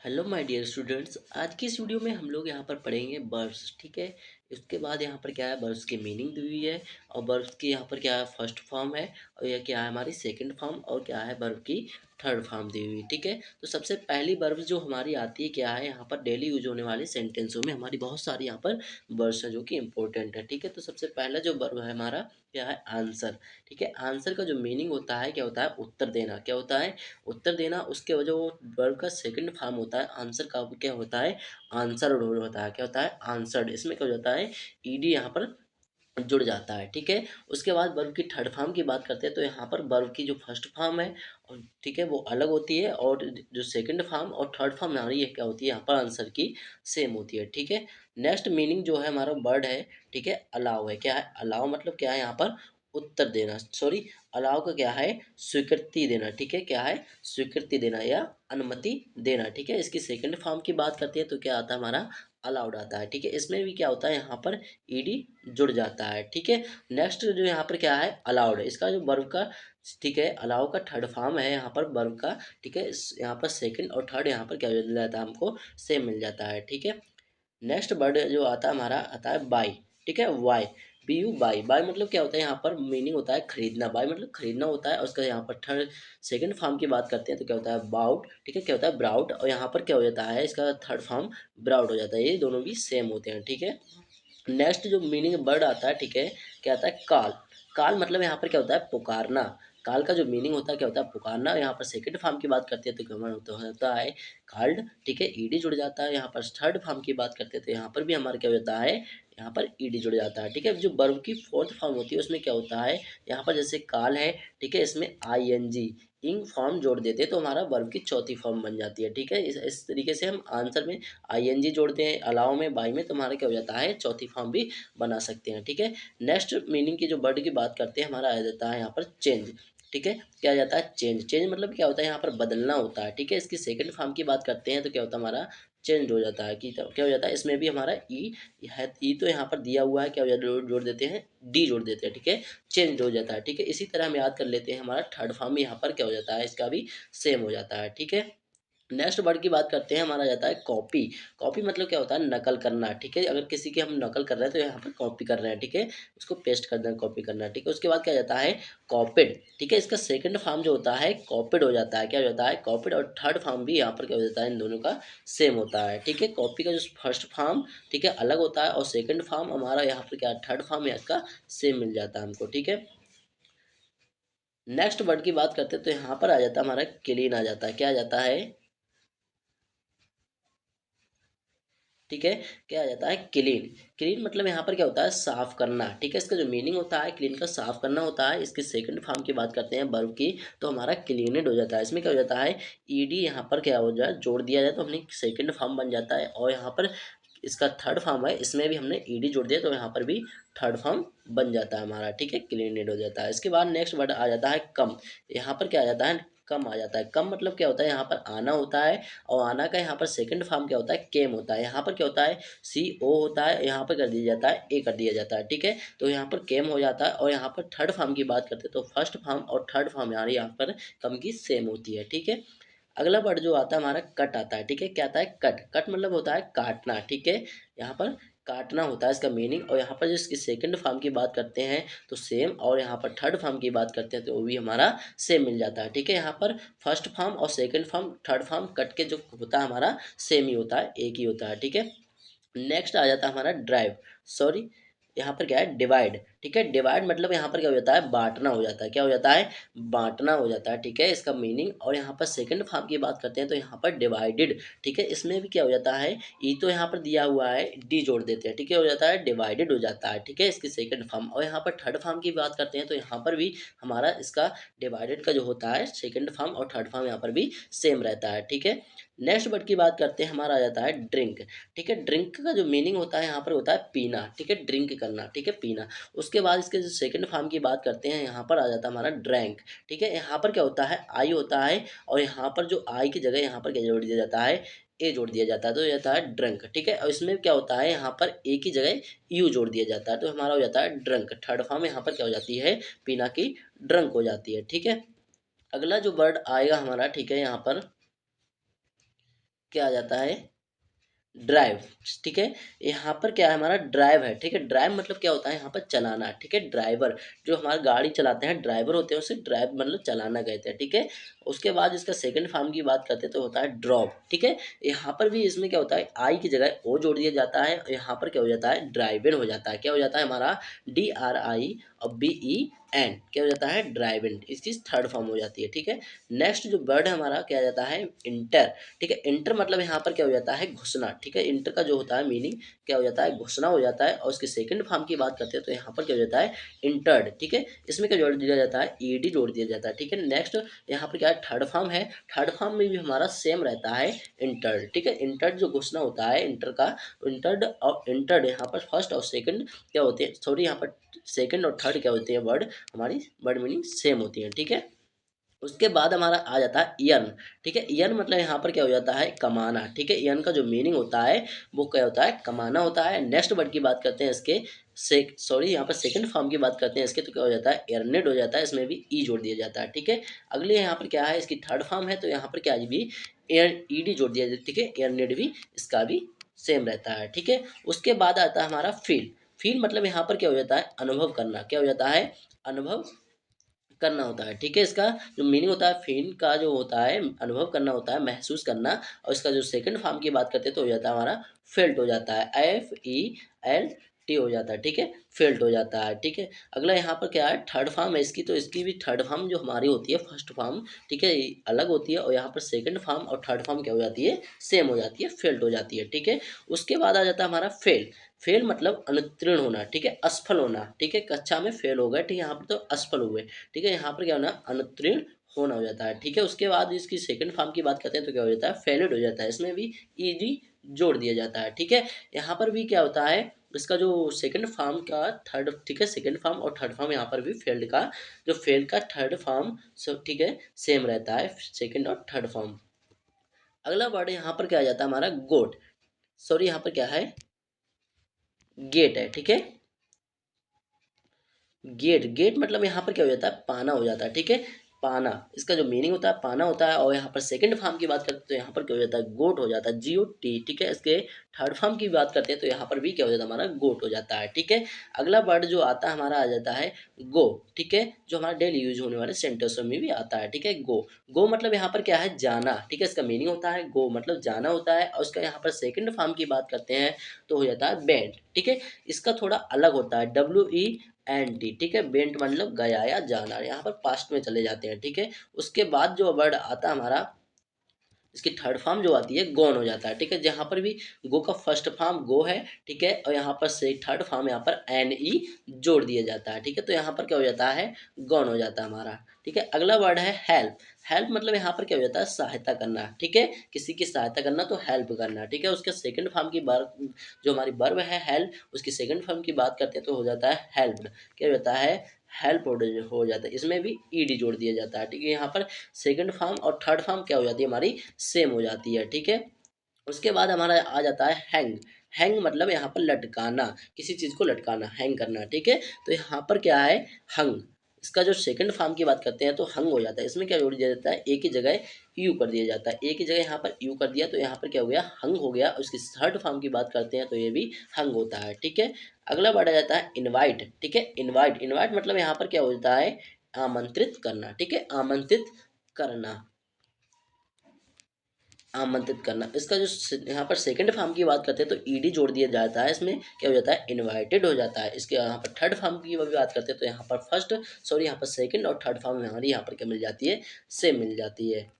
Hello my dear students. आज की इस वीडियो में हम लोग यहाँ पर पढ़ेंगे वर्ब्स। ठीक है। उसके बाद यहाँ पर क्या है, वर्ब्स की मीनिंग दी हुई है और वर्ब्स की यहाँ पर क्या है, फर्स्ट फॉर्म है और यह क्या है, हमारी सेकंड फॉर्म और क्या है, वर्ब की थर्ड फॉर्म दी हुई। ठीक है। तो सबसे पहली वर्ब जो हमारी आती है क्या है, यहाँ पर डेली यूज होने वाले सेंटेंसों में हमारी बहुत सारी यहाँ पर वर्ब्स हैं जो कि इंपॉर्टेंट है। ठीक है। तो सबसे पहला जो वर्ब है हमारा क्या है, आंसर। ठीक है। आंसर का जो मीनिंग होता है क्या होता है, उत्तर देना। क्या होता है, उत्तर देना। उसके वजह वो वर्ब का सेकंड फॉर्म होता है आंसर का, वो क्या होता है, आंसर होता है। क्या होता है, आंसर्ड। इसमें क्या हो जाता है, ईडी यहाँ पर जुड़ जाता है। ठीक है। उसके बाद वर्ब की थर्ड फॉर्म की बात करते हैं तो यहाँ पर वर्ब की जो फर्स्ट फॉर्म है और ठीक है वो अलग होती है और जो सेकंड फॉर्म और थर्ड फॉर्म हमारी ये क्या होती है, यहाँ पर आंसर की सेम होती है। ठीक है। नेक्स्ट मीनिंग जो है हमारा वर्ड है, ठीक है, अलाउ है। क्या है, अलाउ मतलब क्या है, यहाँ पर उत्तर देना। सॉरी, अलाउ का क्या है, स्वीकृति देना। ठीक है। क्या है, स्वीकृति देना या अनुमति देना। ठीक है। इसकी सेकंड फॉर्म की बात करते हैं तो क्या आता है, हमारा अलाउड आता है। ठीक है। इसमें भी क्या होता है, यहाँ पर ईडी जुड़ जाता है। ठीक है। नेक्स्ट जो यहाँ पर क्या है, अलाउड है। इसका जो वर्ब का, ठीक है, अलाउ का थर्ड फॉर्म है यहाँ पर वर्ब का। ठीक है। यहाँ पर सेकंड और थर्ड यहाँ पर क्या मिल जाता है, हमको सेम मिल जाता है। ठीक है। नेक्स्ट वर्ड जो आता है हमारा आता है बाई। ठीक है, Y, B U by. By मतलब क्या होता है, यहाँ पर मीनिंग होता है खरीदना। बाई मतलब खरीदना होता है और उसका यहाँ पर थर्ड सेकंड फॉर्म की बात करते हैं तो क्या होता है, बाउट। ठीक है। क्या होता है, ब्राउट। और यहाँ पर क्या हो जाता है, इसका थर्ड फॉर्म ब्राउट हो जाता है। ये दोनों भी सेम होते हैं। ठीक है। नेक्स्ट जो मीनिंग वर्ड आता है, ठीक है, क्या आता है, कॉल। कॉल मतलब यहाँ पर क्या होता है, पुकारना। कॉल का जो मीनिंग होता है क्या होता है, पुकारना। यहाँ पर सेकंड फॉर्म की बात करते हैं तो क्या होता है, कॉल्ड। ठीक है, ईडी जुड़ जाता है। यहाँ पर थर्ड फॉर्म की बात करते हैं तो यहाँ पर भी हमारा क्या होता है, यहाँ पर ईडी जुड़ जाता है। ठीक है। जो वर्ब की फोर्थ फॉर्म होती है उसमें क्या होता है, यहाँ पर जैसे कॉल है, ठीक है, इसमें आई एन जी इंग फॉर्म जोड़ देते हैं तो हमारा वर्ब की चौथी फॉर्म बन जाती है। ठीक है। इस तरीके से हम आंसर में आईएनजी जोड़ते हैं, अलाउ में, बाई में, तो हमारा क्या हो जाता है, चौथी फॉर्म भी बना सकते हैं। ठीक है। नेक्स्ट मीनिंग की जो वर्ड की बात करते हैं, हमारा आ जाता है यहाँ पर चेंज। ठीक है। क्या आ जाता है, चेंज। चेंज मतलब क्या होता है, यहाँ पर बदलना होता है। ठीक है। इसकी सेकंड फॉर्म की बात करते हैं तो क्या होता है, हमारा चेंज हो जाता है। कि तो क्या हो जाता है, इसमें भी हमारा ई है, ई तो यहाँ पर दिया हुआ है, क्या हो जाता है, जोड़ देते हैं, डी जोड़ देते हैं। ठीक है। चेंज हो जाता है। ठीक है। इसी तरह हम याद कर लेते हैं, हमारा थर्ड फॉर्म यहाँ पर क्या हो जाता है, इसका भी सेम हो जाता है। ठीक है। नेक्स्ट वर्ड की बात करते हैं, हमारा जाता है कॉपी। कॉपी मतलब क्या होता है, नकल करना। ठीक है। अगर किसी की हम नकल कर रहे हैं तो यहाँ पर कॉपी कर रहे हैं। ठीक है। उसको पेस्ट कर देना, कॉपी करना। ठीक है। उसके बाद क्या जाता है, कॉपिड। ठीक है। इसका सेकंड फॉर्म जो होता है कॉपिड हो जाता है। क्या हो जाता है, कॉपिड। और थर्ड फॉर्म भी यहाँ पर क्या हो जाता है, इन दोनों का सेम होता है। ठीक है। कॉपी का जो फर्स्ट फॉर्म, ठीक है, अलग होता है और सेकंड फॉर्म हमारा यहाँ पर क्या, थर्ड फॉर्म है इसका सेम मिल जाता है हमको। ठीक है। नेक्स्ट वर्ड की बात करते हैं तो यहाँ पर आ जाता है हमारा क्लीन आ जाता है। क्या आ जाता है, ठीक है, क्या आ जाता है, क्लीन। क्लीन मतलब यहाँ पर क्या होता है, साफ करना। ठीक है। इसका जो मीनिंग होता है क्लीन का, साफ करना होता है। इसके सेकंड फॉर्म की बात करते हैं वर्ब की तो हमारा क्लीनेड हो जाता है। इसमें क्या हो जाता है, ईडी यहाँ पर क्या हो जाए, जोड़ दिया जाए तो हमने सेकंड फॉर्म बन जाता है। और यहाँ पर इसका थर्ड फॉर्म है, इसमें भी हमने ईडी जोड़ दिया तो यहाँ पर भी थर्ड फॉर्म बन जाता है हमारा। ठीक है, क्लीनेड हो जाता है। इसके बाद नेक्स्ट वर्ड आ जाता है कम। यहाँ पर क्या आ जाता है, कम आ जाता है। कम मतलब क्या होता है, यहाँ पर आना होता है और आना का यहाँ पर सेकंड फॉर्म क्या होता है, केम होता है। यहाँ पर क्या होता है, सी ओ होता है, यहाँ पर कर दिया जाता है, ए कर दिया जाता है। ठीक है। तो यहाँ पर केम हो जाता है। और यहाँ पर थर्ड फॉर्म की बात करते हैं तो फर्स्ट फॉर्म और थर्ड फॉर्म यहाँ पर कम की सेम होती है। ठीक है। अगला वर्ड जो आता है हमारा कट आता है। ठीक है। क्या आता है, कट। कट मतलब होता है काटना। ठीक है। यहाँ पर काटना होता है इसका मीनिंग। और यहाँ पर जो इसकी सेकंड फॉर्म की बात करते हैं तो सेम, और यहाँ पर थर्ड फॉर्म की बात करते हैं तो वो भी हमारा सेम मिल जाता है। ठीक है। यहाँ पर फर्स्ट फॉर्म और second form third form cut के जो होता है हमारा सेम ही होता है, एक ही होता है। ठीक है। नेक्स्ट आ जाता है हमारा ड्राइव। सॉरी, यहाँ पर क्या है, डिवाइड। ठीक है। डिवाइड मतलब यहाँ पर क्या हो जाता है, बांटना हो जाता है। क्या हो जाता है, बांटना हो जाता है। ठीक है, इसका मीनिंग। और यहाँ पर सेकंड फॉर्म की बात करते हैं तो यहाँ पर डिवाइडेड। ठीक है। इसमें भी क्या हो जाता है, ई तो यहाँ पर दिया हुआ है, डी जोड़ देते हैं। ठीक है, हो जाता है डिवाइडेड हो जाता है। ठीक है, इसकी सेकंड फॉर्म। और यहाँ पर थर्ड फॉर्म की बात करते हैं तो यहाँ पर भी हमारा इसका डिवाइडेड का जो होता है सेकंड फॉर्म और थर्ड फॉर्म यहाँ पर भी सेम रहता है। ठीक है। नेक्स्ट वर्ड की बात करते हैं, हमारा आ जाता है ड्रिंक। ठीक है। ड्रिंक का जो मीनिंग होता है यहाँ पर होता है पीना। ठीक है, ड्रिंक करना। ठीक है, पीना। उसके बाद इसके जो सेकंड फॉर्म की बात करते हैं यहाँ पर आ जाता है हमारा ड्रैंक। ठीक है। यहाँ पर क्या होता है, आई होता है और यहाँ पर जो आई की जगह यहाँ पर क्या जोड़ दिया जाता है, ए जोड़ दिया जाता है तो ये जाता है ड्रंक। ठीक है। और इसमें क्या होता है, यहाँ पर ए की जगह यू जोड़ दिया जाता है तो हमारा हो जाता है ड्रंक। थर्ड फॉर्म यहाँ पर क्या हो जाती है, पीना की ड्रंक हो जाती है। ठीक है। अगला जो वर्ड आएगा हमारा, ठीक है, यहाँ पर क्या आ जाता है, ड्राइव। ठीक है, यहाँ पर क्या है, हमारा ड्राइव है। ठीक है, ड्राइव मतलब क्या होता है, यहाँ पर चलाना। ठीक है, ड्राइवर जो हमारा गाड़ी चलाते हैं, ड्राइवर होते हैं, उसे ड्राइव मतलब चलाना कहते हैं। ठीक है, उसके बाद इसका सेकंड फॉर्म की बात करते हैं तो होता है ड्रॉप। ठीक है, यहाँ पर भी इसमें क्या होता है, आई की जगह ओ जोड़ दिया जाता है, यहाँ पर क्या हो जाता है, ड्राइवन हो जाता है। क्या हो जाता है हमारा, DRI और BEN, क्या हो जाता है, ड्राइवन। इसकी थर्ड फॉर्म हो जाती है। ठीक है, नेक्स्ट जो वर्ड है हमारा क्या जाता है, इंटर। ठीक है, इंटर मतलब यहाँ पर क्या हो जाता है, घुसना। ठीक है, इंटर का जो होता है मीनिंग क्या हो जाता है, घुसना हो जाता है। और उसके सेकंड फॉर्म की बात करते हैं तो यहाँ पर क्या हो जाता है, इंटर्ड। ठीक है, इसमें क्या जोड़ दिया जाता है, ED जोड़ दिया जाता है। ठीक है, नेक्स्ट यहाँ पर क्या है, थर्ड फॉर्म है। थर्ड फॉर्म में भी हमारा सेम रहता है, इंटर्ड। ठीक है, इंटर्ड जो घुसना होता है, इंटर का, इंटर्ड और इंटर्ड यहाँ पर फर्स्ट और सेकंड क्या होते हैं, सॉरी यहाँ पर सेकंड और थर्ड क्या होते हैं, वर्ड हमारी वर्ड मीनिंग सेम होती है। ठीक है, उसके बाद हमारा आ जाता है यन। ठीक है, यन मतलब यहाँ पर क्या हो जाता है, कमाना। ठीक है, यन का जो मीनिंग होता है वो क्या होता है, कमाना होता है। नेक्स्ट वर्ड की बात करते हैं इसके सॉरी यहाँ पर सेकंड फॉर्म की बात करते हैं इसके, तो क्या हो जाता है, एर्नेड हो जाता है। इसमें भी ई जोड़ दिया जाता है। ठीक है, अगले यहाँ पर क्या है, इसकी थर्ड फॉर्म है तो यहाँ पर क्या भी ED जोड़ दिया जाता है। ठीक है, एर्नेड भी इसका भी सेम रहता है। ठीक है, उसके बाद आता है हमारा फील। फील मतलब यहाँ पर क्या हो जाता है, अनुभव करना। क्या हो जाता है, अनुभव करना होता है। ठीक है, इसका जो मीनिंग होता है, फील का जो होता है, अनुभव करना होता है, महसूस करना। और इसका जो सेकंड फॉर्म की बात करते हैं तो हो जाता है हमारा फेल्ट हो जाता है, FELT हो जाता है। ठीक है, फेल्ट हो जाता है। ठीक है, अगला यहाँ पर क्या है, थर्ड फॉर्म है इसकी, तो इसकी भी थर्ड फॉर्म जो हमारी होती है, फर्स्ट फॉर्म ठीक है अलग होती है, और यहाँ पर सेकंड फॉर्म और थर्ड फॉर्म क्या हो जाती है, सेम हो जाती है, फेल्ट हो जाती है। ठीक है, उसके बाद आ जाता है हमारा फेल। फेल मतलब अनुत्तीर्ण होना। ठीक है, असफल होना। ठीक है, कक्षा में फेल हो गए, ठीक है, यहाँ पर तो असफल हुए। ठीक है, यहाँ पर क्या होना, अनुत्तीर्ण होना हो जाता है। ठीक है, उसके बाद इसकी सेकंड फॉर्म की बात करते हैं तो क्या हो जाता है, फेलिड हो जाता है। इसमें भी ED जोड़ दिया जाता है। ठीक है, यहाँ पर भी क्या होता है, इसका जो सेकंड फॉर्म का थर्ड, ठीक है, सेकंड फॉर्म और थर्ड फॉर्म यहाँ पर भी फेल्ड का जो फेल का थर्ड फॉर्म सब ठीक है सेम रहता है, सेकंड और थर्ड फॉर्म। अगला वर्ड यहाँ पर क्या आ जाता है हमारा, गोट। सॉरी यहाँ पर क्या है, गेट है। ठीक है, गेट। गेट मतलब यहाँ पर क्या हो जाता है, पाना हो जाता है। ठीक है, पाना, इसका जो मीनिंग होता है पाना होता है। और यहाँ पर सेकंड फॉर्म की बात करते हैं तो यहाँ पर क्या हो जाता है, गोट हो जाता है, GOT। ठीक है, इसके थर्ड फॉर्म की बात करते हैं तो यहाँ पर भी क्या हो जाता है, हमारा गोट हो जाता है। ठीक है, अगला वर्ड जो आता है हमारा आ जाता है गो। ठीक है, जो हमारा डेली यूज होने वाले सेंटेंसों में भी आता है। ठीक है, गो। गो मतलब यहाँ पर क्या है, जाना। ठीक है, इसका मीनिंग होता है गो मतलब जाना होता है। और उसका यहाँ पर सेकंड फॉर्म की बात करते हैं तो हो जाता है बेंट। ठीक है, इसका थोड़ा अलग होता है, WENT। ठीक है, बेंट मतलब गया या जाना, यहाँ पर पास्ट में चले जाते हैं। ठीक है, उसके बाद जो वर्ड आता है हमारा, इसकी थर्ड फॉर्म जो आती है, गॉन हो जाता है। ठीक है, जहाँ पर भी गो का फर्स्ट फॉर्म गो है। ठीक है, और यहाँ पर से थर्ड फॉर्म यहाँ पर NE जोड़ दिया जाता है। ठीक है, तो यहाँ पर क्या हो जाता है, गॉन हो जाता है हमारा। ठीक है, अगला वर्ड है हेल्प। हेल्प मतलब यहाँ पर क्या हो जाता है, सहायता करना। ठीक है, किसी की सहायता करना तो हेल्प करना। ठीक है, उसके सेकंड फॉर्म की बार जो हमारी वर्ब है हेल्प, उसकी सेकंड फॉर्म की बात करते हैं तो हो जाता है हेल्प्ड। क्या हो जाता है, हेल्प हो जाता है। इसमें भी ED जोड़ दिया जाता है। ठीक है, यहाँ पर सेकंड फॉर्म और थर्ड फॉर्म क्या हो जाती है, हमारी सेम हो जाती है। ठीक है, उसके बाद हमारा आ जाता है हैंग। हैंग मतलब यहाँ पर लटकाना, किसी चीज़ को लटकाना, हैंग करना। ठीक है, तो यहाँ पर क्या है, हंग। इसका जो सेकंड फॉर्म की बात करते हैं तो हंग हो जाता है। इसमें क्या जोड़ दिया जाता है, एक ही जगह यू कर दिया जाता है। एक ही जगह यहाँ पर यू कर दिया तो यहाँ पर क्या हो गया, हंग हो गया। उसकी थर्ड फॉर्म की बात करते हैं तो ये भी हंग होता है। ठीक है, अगला वर्ड आ जाता है इनवाइट। ठीक है, इनवाइट। इनवाइट मतलब यहाँ पर क्या होता है, आमंत्रित करना। ठीक है, आमंत्रित करना, आमंत्रित करना। इसका जो यहाँ पर सेकंड फॉर्म की बात करते हैं तो ED जोड़ दिया जाता है। इसमें क्या हो जाता है, इनवाइटेड हो जाता है। इसके यहाँ पर थर्ड फॉर्म की भी बात करते हैं तो यहाँ पर फर्स्ट सॉरी यहाँ पर सेकंड और थर्ड फॉर्म हमारी यहाँ पर क्या मिल जाती है, सेम मिल जाती है।